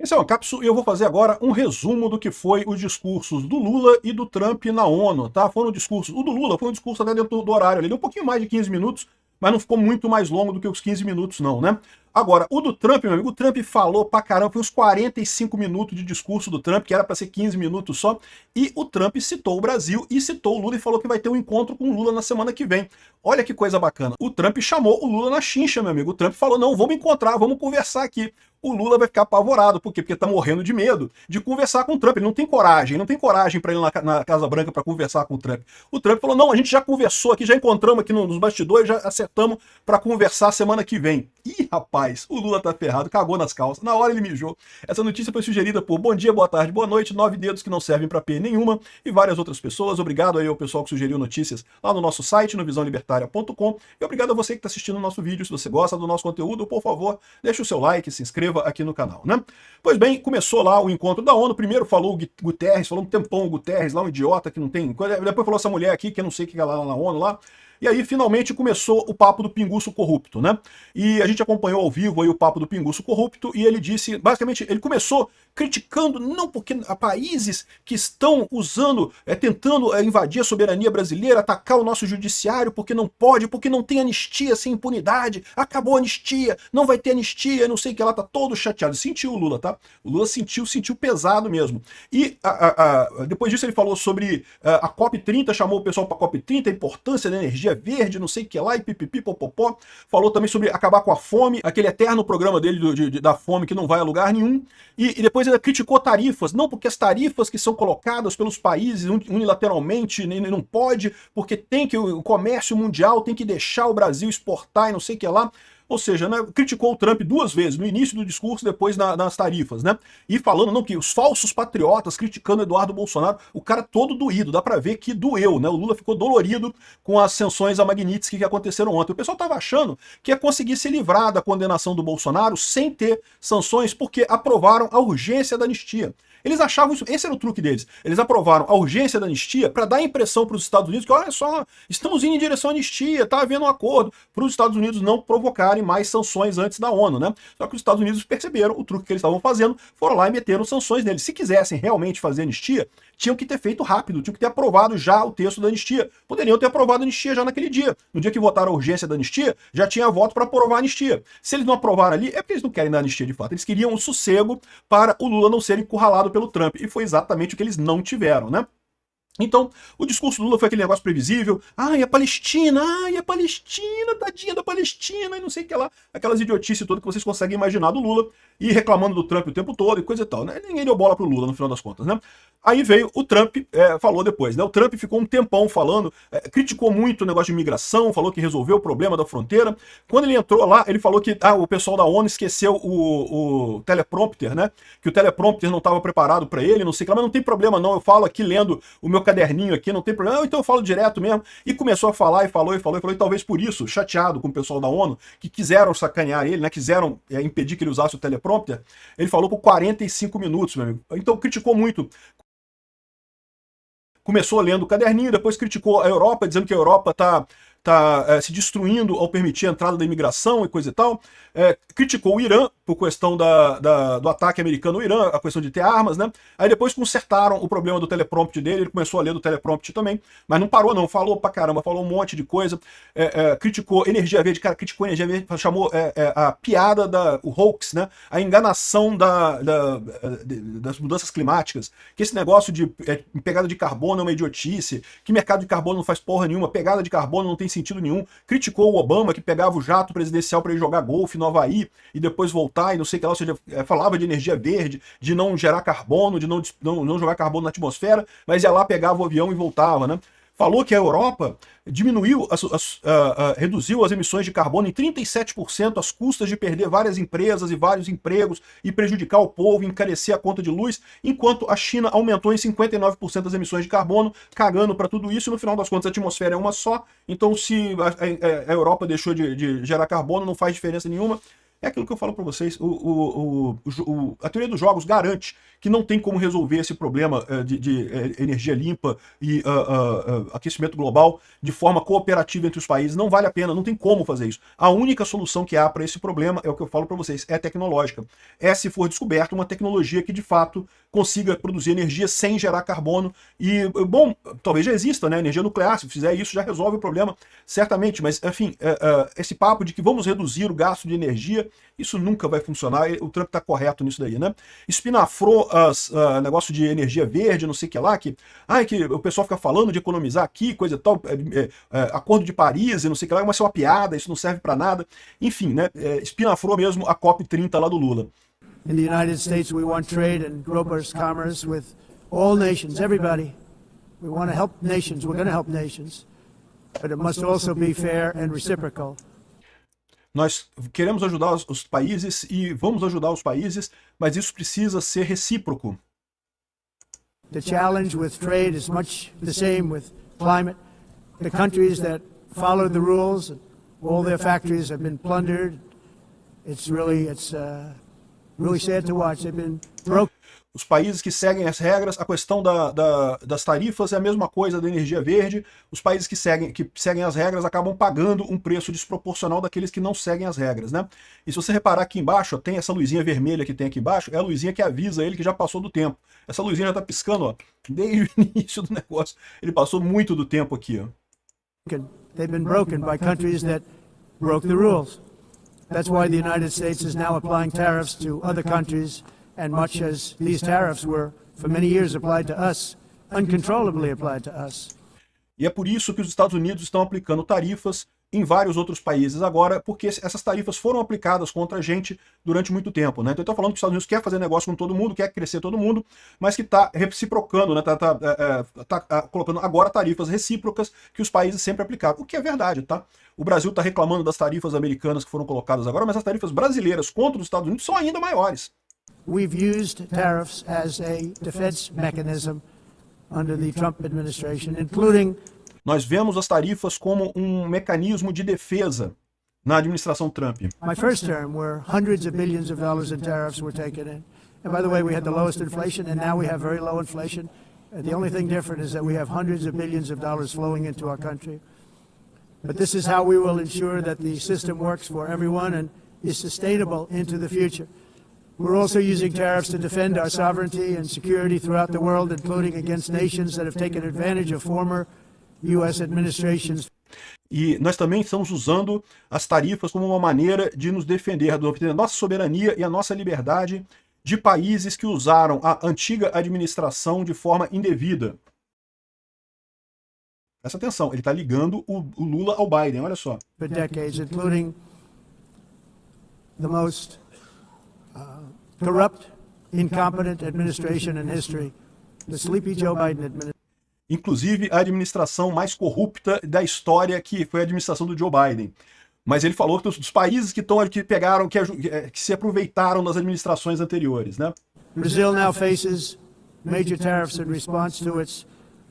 Esse é o Ancapsu e eu vou fazer agora um resumo do que foi os discursos do Lula e do Trump na ONU, tá? Foram discursos. O do Lula foi um discurso até dentro do horário, ele deu um pouquinho mais de 15 minutos, mas não ficou muito mais longo do que os 15 minutos, não, né? Agora, o do Trump, meu amigo, o Trump falou pra caramba, foi uns 45 minutos de discurso do Trump, que era pra ser 15 minutos só, e o Trump citou o Brasil e citou o Lula e falou que vai ter um encontro com o Lula na semana que vem. Olha que coisa bacana. O Trump chamou o Lula na chincha, meu amigo. O Trump falou, não, vamos encontrar, vamos conversar aqui. O Lula vai ficar apavorado. Por quê? Porque tá morrendo de medo de conversar com o Trump. Ele não tem coragem para ir na Casa Branca para conversar com o Trump. O Trump falou, não, a gente já conversou aqui, já encontramos aqui nos bastidores, já acertamos para conversar semana que vem. Ih, rapaz, o Lula tá ferrado, cagou nas calças. Na hora ele mijou. Essa notícia foi sugerida por Bom Dia, Boa Tarde, Boa Noite, 9 dedos que não servem para P nenhuma e várias outras pessoas. Obrigado aí ao pessoal que sugeriu notícias lá no nosso site, no visãolibertaria.com, e obrigado a você que está assistindo o nosso vídeo. Se você gosta do nosso conteúdo, por favor, deixe o seu like, se inscreva aqui no canal, né? Pois bem, começou lá o encontro da ONU. Primeiro falou o Guterres, falou um tempão o Guterres, lá um idiota que não tem... Depois falou essa mulher aqui, que eu não sei o que é lá na ONU lá. E aí, finalmente, começou o papo do pinguço corrupto, né? E a gente acompanhou ao vivo aí o papo do pinguço corrupto e ele disse, basicamente, ele começou criticando, não porque há países que estão usando, tentando invadir a soberania brasileira, atacar o nosso judiciário, porque não pode, porque não tem anistia sem impunidade, acabou a anistia, não vai ter anistia, não sei o que lá, tá todo chateado. Sentiu o Lula, tá? O Lula sentiu pesado mesmo. E depois disso ele falou sobre a COP30, chamou o pessoal para a COP30, a importância da energia verde, não sei o que lá, e pipipi, popopó. Falou também sobre acabar com a fome, aquele eterno programa dele da fome que não vai a lugar nenhum. E depois ele criticou tarifas, não porque as tarifas que são colocadas pelos países unilateralmente não pode, porque tem que o comércio mundial tem que deixar o Brasil exportar e não sei o que lá. Ou seja, né, criticou o Trump duas vezes, no início do discurso, depois nas tarifas, né? E falando, não, que os falsos patriotas criticando Eduardo Bolsonaro, o cara todo doído, dá pra ver que doeu, né? O Lula ficou dolorido com as sanções a Magnitsky que aconteceram ontem. O pessoal tava achando que ia conseguir se livrar da condenação do Bolsonaro sem ter sanções, porque aprovaram a urgência da anistia. Eles achavam isso, esse era o truque deles. Eles aprovaram a urgência da anistia para dar a impressão para os Estados Unidos que, olha só, estamos indo em direção à anistia, está havendo um acordo, para os Estados Unidos não provocarem mais sanções antes da ONU, né? Só que os Estados Unidos perceberam o truque que eles estavam fazendo, foram lá e meteram sanções neles. Se quisessem realmente fazer anistia, tinham que ter feito rápido, tinham que ter aprovado já o texto da anistia. Poderiam ter aprovado a anistia já naquele dia. No dia que votaram a urgência da anistia, já tinha voto para aprovar a anistia. Se eles não aprovaram ali, é porque eles não querem dar anistia de fato. Eles queriam um sossego para o Lula não ser encurralado pelo Trump. E foi exatamente o que eles não tiveram, né? Então, o discurso do Lula foi aquele negócio previsível. Ai, a Palestina, tadinha da Palestina, e não sei o que lá. Aquelas idiotices todas que vocês conseguem imaginar do Lula, e reclamando do Trump o tempo todo e coisa e tal, né? Ninguém deu bola pro Lula, no final das contas, né? Aí veio o Trump, falou depois, né? O Trump ficou um tempão falando, criticou muito o negócio de imigração, falou que resolveu o problema da fronteira. Quando ele entrou lá, ele falou que o pessoal da ONU esqueceu o teleprompter, né? Que o teleprompter não estava preparado para ele, não sei o que lá, mas não tem problema não, eu falo aqui lendo o meu caderninho aqui, não tem problema, então eu falo direto mesmo. E começou a falar, e falou, e talvez por isso, chateado com o pessoal da ONU, que quiseram sacanear ele, né? Quiseram impedir que ele usasse o teleprompter, ele falou por 45 minutos, meu amigo. Então criticou muito. Começou lendo o caderninho, depois criticou a Europa, dizendo que a Europa está se destruindo ao permitir a entrada da imigração e coisa e tal. Criticou o Irã por questão do ataque americano ao Irã, a questão de ter armas, né? Aí depois consertaram o problema do teleprompter dele, ele começou a ler do teleprompter também, mas não parou não, falou pra caramba, falou um monte de coisa, criticou energia verde, cara, criticou energia verde, chamou a piada, o hoax, né? A enganação das mudanças climáticas, que esse negócio de pegada de carbono é uma idiotice, que mercado de carbono não faz porra nenhuma, pegada de carbono não tem sentido nenhum. Criticou o Obama, que pegava o jato presidencial para ele jogar golfe no Havaí e depois voltar e não sei o que lá, ou seja, falava de energia verde, de não gerar carbono, de não jogar carbono na atmosfera, mas ia lá, pegava o avião e voltava, né? Falou que a Europa diminuiu, reduziu as emissões de carbono em 37% às custas de perder várias empresas e vários empregos e prejudicar o povo, encarecer a conta de luz, enquanto a China aumentou em 59% as emissões de carbono, cagando para tudo isso, e no final das contas a atmosfera é uma só, então se a Europa deixou de gerar carbono, não faz diferença nenhuma. É aquilo que eu falo para vocês, a teoria dos jogos garante que não tem como resolver esse problema de energia limpa e aquecimento global de forma cooperativa entre os países. Não vale a pena, não tem como fazer isso. A única solução que há para esse problema, é o que eu falo para vocês, é tecnológica. É se for descoberta uma tecnologia que de fato consiga produzir energia sem gerar carbono. E, bom, talvez já exista, né? Energia nuclear, se fizer isso já resolve o problema, certamente. Mas, enfim, esse papo de que vamos reduzir o gasto de energia, isso nunca vai funcionar. O Trump está correto nisso daí, né? Espinafrou negócio de energia verde, não sei o que lá, que o pessoal fica falando de economizar aqui, coisa e tal, Acordo de Paris e não sei o que lá, mas é uma piada, isso não serve para nada. Enfim, né? Espinafrou mesmo a COP30 lá do Lula. In the United States, we want trade and robust commerce with all nations, everybody. We want to help nations. We're going to help nations. But it must also be fair and reciprocal. Nós queremos ajudar os países e vamos ajudar os países, mas isso precisa ser recíproco. The challenge with trade is much the same with climate. The countries that follow the rules, all their factories have been plundered. It's really sad to watch. They've been broken. Os países que seguem as regras, a questão das tarifas é a mesma coisa da energia verde. Os países que seguem as regras acabam pagando um preço desproporcional daqueles que não seguem as regras, né? E se você reparar aqui embaixo, ó, tem essa luzinha vermelha que tem aqui embaixo, é a luzinha que avisa ele que já passou do tempo. Essa luzinha já tá piscando, ó, desde o início do negócio. Ele passou muito do tempo aqui, ó. They've been broken by countries that broke the rules. That's why the United States is now applying tariffs to other countries, and much as these tariffs were for many years applied to us, uncontrollably applied to us. E é por isso que os Estados Unidos estão aplicando tarifas em vários outros países agora, porque essas tarifas foram aplicadas contra a gente durante muito tempo, né? Então eu estou falando que os Estados Unidos quer fazer negócio com todo mundo, quer crescer todo mundo, mas que está reciprocando, né? Tá colocando agora tarifas recíprocas que os países sempre aplicaram, o que é verdade, tá? O Brasil está reclamando das tarifas americanas que foram colocadas agora, mas as tarifas brasileiras contra os Estados Unidos são ainda maiores. We've used tariffs as a defense mechanism under the Trump administration, including. Nós vemos as tarifas como um mecanismo de defesa na administração Trump. My first term, where hundreds of billions of dollars in tariffs were taken in. And by the way, we had the lowest inflation, and now we have very low inflation. The only thing different is that we have hundreds of billions of dollars flowing into our country. But this is how we will ensure that the system works for everyone and is sustainable into the future. We're also using tariffs to defend our sovereignty and security throughout the world, including against nations that have taken advantage of former U.S. administrations. E nós também estamos usando as tarifas como uma maneira de nos defender da nossa soberania e a nossa liberdade de países que usaram a antiga administração de forma indevida. Presta atenção, ele está ligando o Lula ao Biden, olha só. For decades, including the most corrupt, incompetent administration in history, the sleepy Joe Biden administration. Inclusive a administração mais corrupta da história, que foi a administração do Joe Biden. Mas ele falou que dos países que pegaram, que se aproveitaram das administrações anteriores, né? Brazil now faces major tariffs in response to its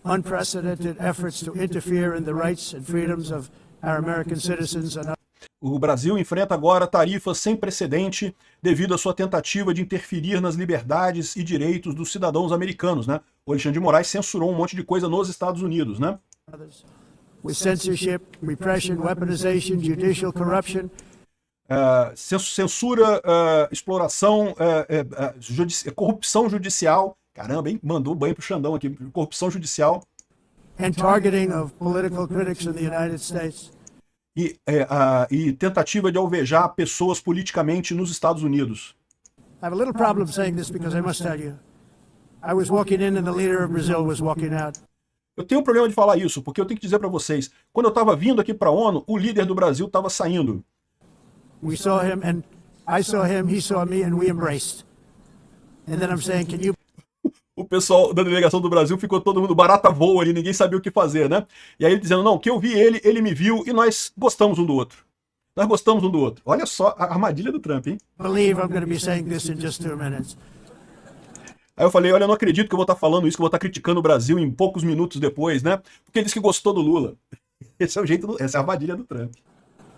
unprecedented efforts to interfere in the rights and freedoms of our American citizens and O Brasil enfrenta agora tarifas sem precedente devido à sua tentativa de interferir nas liberdades e direitos dos cidadãos americanos, né? O Alexandre de Moraes censurou um monte de coisa nos Estados Unidos, né? With censorship, repression, weaponization, judicial corruption. Censura, exploração, corrupção judicial. Caramba, hein? Mandou bem pro Xandão aqui. Corrupção judicial. And targeting of political critics in the United States. E tentativa de alvejar pessoas politicamente nos Estados Unidos. I have a little problem saying this because I must tell you, I was walking in and the leader of Brazil was walking out. Eu tenho um problema de falar isso, porque eu tenho que dizer para vocês, quando eu estava vindo aqui para a ONU, o líder do Brasil estava saindo. We saw him and I saw him, he saw me and we embraced. And then I'm saying, can you... O pessoal da delegação do Brasil ficou todo mundo barata voa ali, ninguém sabia o que fazer, né? E aí ele dizendo, não, que eu vi ele, ele me viu e nós gostamos um do outro. Nós gostamos um do outro. Olha só a armadilha do Trump, hein? Believe I'm going to be saying this in just 2 minutes. Aí eu falei, olha, eu não acredito que eu vou estar falando isso, que eu vou estar criticando o Brasil em poucos minutos depois, né? Porque ele disse que gostou do Lula. Esse é o jeito, essa é a armadilha do Trump.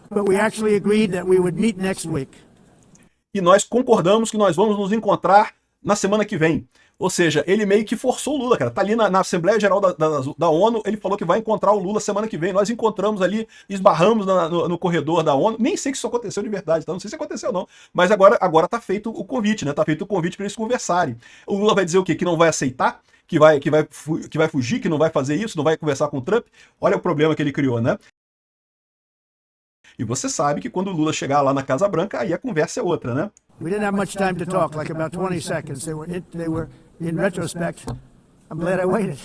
But we actually agreed that we would meet next week. e nós concordamos que nós vamos nos encontrar na semana que vem. Ou seja, ele meio que forçou o Lula, cara. Tá ali na Assembleia Geral da ONU, ele falou que vai encontrar o Lula semana que vem. Nós encontramos ali, esbarramos no corredor da ONU. Nem sei se isso aconteceu de verdade, tá? Não sei se aconteceu ou não. Mas agora tá feito o convite, né? Tá feito o convite para eles conversarem. O Lula vai dizer o quê? Que não vai aceitar? Que vai fugir, que não vai fazer isso, não vai conversar com o Trump? Olha o problema que ele criou, né? E você sabe que quando o Lula chegar lá na Casa Branca, aí a conversa é outra, né? We didn't have much time to talk, like about 20 seconds. They were in retrospect, I'm glad I waited.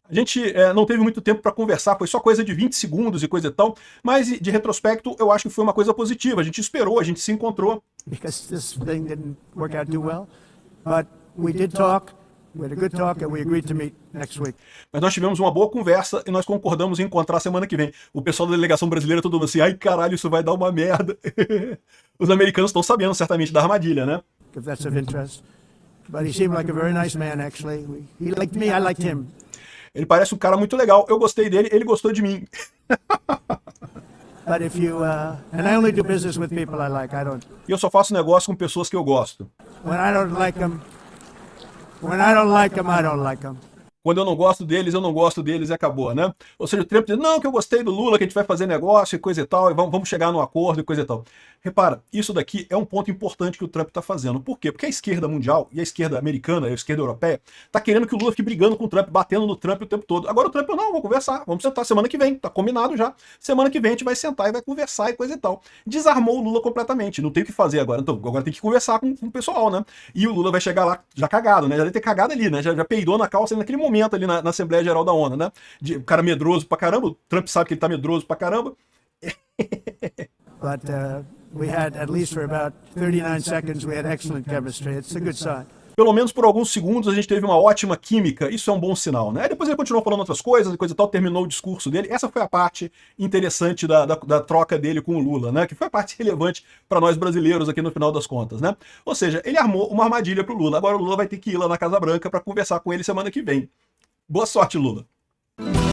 A gente não teve muito tempo para conversar, foi só coisa de 20 segundos e coisa e tal, mas de retrospecto eu acho que foi uma coisa positiva. A gente esperou, a gente se encontrou. Because this thing didn't work out too well. But we did talk, we had a good talk, and we agreed to meet next week. Mas nós tivemos uma boa conversa e nós concordamos em encontrar semana que vem. O pessoal da delegação brasileira todo mundo assim, ai caralho, isso vai dar uma merda. Os americanos estão sabendo certamente da armadilha, né? If that's of interest. But he seemed like a very nice man, actually. He liked me, I liked him. Ele parece um cara muito legal. Eu gostei dele, ele gostou de mim. But if you, and I only do business with people I like, I don't. E eu só faço negócio com pessoas que eu gosto. When I don't like them, I don't like them. Quando eu não gosto deles e acabou, né? Ou seja, o Trump diz, não, que eu gostei do Lula, que a gente vai fazer negócio e coisa e tal, e vamos chegar num acordo e coisa e tal. Repara, isso daqui é um ponto importante que o Trump está fazendo. Por quê? Porque a esquerda mundial e a esquerda americana e a esquerda europeia tá querendo que o Lula fique brigando com o Trump, batendo no Trump o tempo todo. Agora o Trump, não, vamos conversar, vamos sentar semana que vem, tá combinado já. Semana que vem a gente vai sentar e vai conversar e coisa e tal. Desarmou o Lula completamente, não tem o que fazer agora. Então, agora tem que conversar com o pessoal, né? E o Lula vai chegar lá já cagado, né? Já deve ter cagado ali, né? Já peidou na calça naquele momento ali na Assembleia Geral da ONU, né? O cara medroso pra caramba, o Trump sabe que ele tá medroso pra caramba. But we had, at least for about 39 seconds, we had excellent chemistry. It's a good sign. Pelo menos por alguns segundos a gente teve uma ótima química, isso é um bom sinal, né? Depois ele continuou falando outras coisas e coisa e tal, terminou o discurso dele. Essa foi a parte interessante da troca dele com o Lula, né? Que foi a parte relevante para nós brasileiros aqui no final das contas, né? Ou seja, ele armou uma armadilha pro Lula. Agora o Lula vai ter que ir lá na Casa Branca para conversar com ele semana que vem. Boa sorte, Lula.